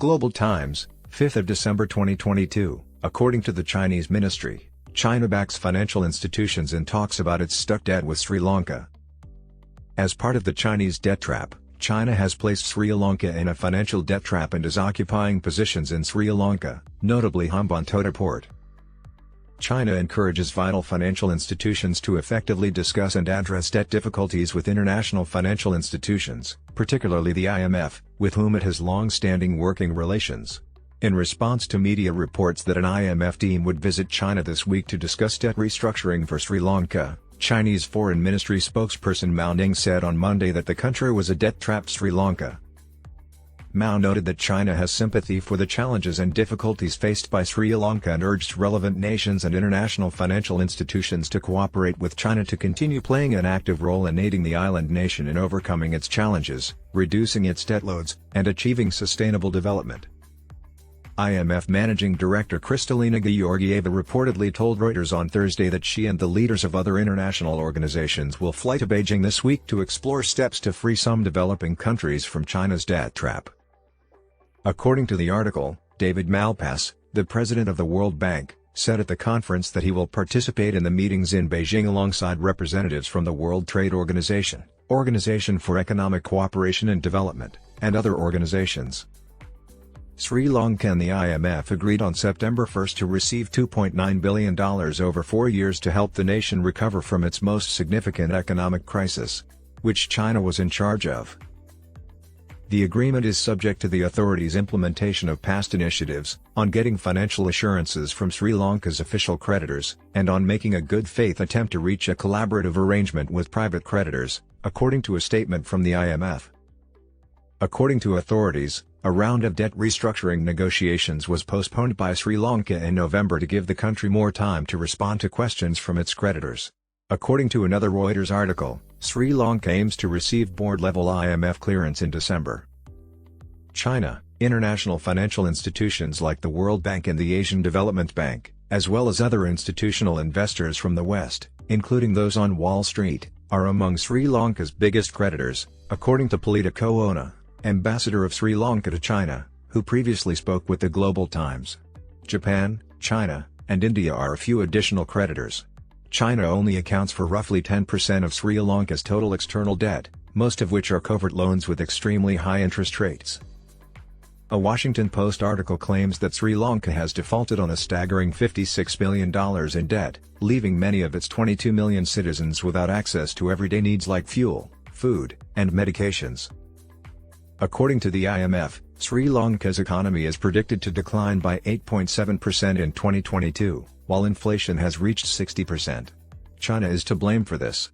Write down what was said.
Global Times, 5th of December 2022. According to the Chinese ministry, China backs financial institutions in talks about its stuck debt with Sri Lanka. As part of the Chinese debt trap, China has placed Sri Lanka in a financial debt trap and is occupying positions in Sri Lanka, notably Hambantota port. China encourages vital financial institutions to effectively discuss and address debt difficulties with international financial institutions, particularly the IMF, with whom it has long-standing working relations. In response to media reports that an IMF team would visit China this week to discuss debt restructuring for Sri Lanka, Chinese Foreign Ministry spokesperson Mao Ning said on Monday that the country was a debt-trapped Sri Lanka. Mao noted that China has sympathy for the challenges and difficulties faced by Sri Lanka and urged relevant nations and international financial institutions to cooperate with China to continue playing an active role in aiding the island nation in overcoming its challenges, reducing its debt loads, and achieving sustainable development. IMF Managing Director Kristalina Georgieva reportedly told Reuters on Thursday that she and the leaders of other international organizations will fly to Beijing this week to explore steps to free some developing countries from China's debt trap. According to the article, David Malpass, the president of the World Bank, said at the conference that he will participate in the meetings in Beijing alongside representatives from the World Trade Organization, Organization for Economic Cooperation and Development, and other organizations. Sri Lanka and the IMF agreed on September 1 to receive $2.9 billion over 4 years to help the nation recover from its most significant economic crisis, which China was in charge of. The agreement is subject to the authorities' implementation of past initiatives, on getting financial assurances from Sri Lanka's official creditors, and on making a good faith attempt to reach a collaborative arrangement with private creditors, according to a statement from the IMF. According to authorities, a round of debt restructuring negotiations was postponed by Sri Lanka in November to give the country more time to respond to questions from its creditors. According to another Reuters article, Sri Lanka aims to receive board-level IMF clearance in December. China, international financial institutions like the World Bank and the Asian Development Bank, as well as other institutional investors from the West, including those on Wall Street, are among Sri Lanka's biggest creditors, according to Politico Ona, ambassador of Sri Lanka to China, who previously spoke with the Global Times. Japan, China, and India are a few additional creditors. China only accounts for roughly 10% of Sri Lanka's total external debt, most of which are covert loans with extremely high interest rates. A Washington Post article claims that Sri Lanka has defaulted on a staggering $56 billion in debt, leaving many of its 22 million citizens without access to everyday needs like fuel, food, and medications. According to the IMF, Sri Lanka's economy is predicted to decline by 8.7% in 2022, while inflation has reached 60%. China is to blame for this.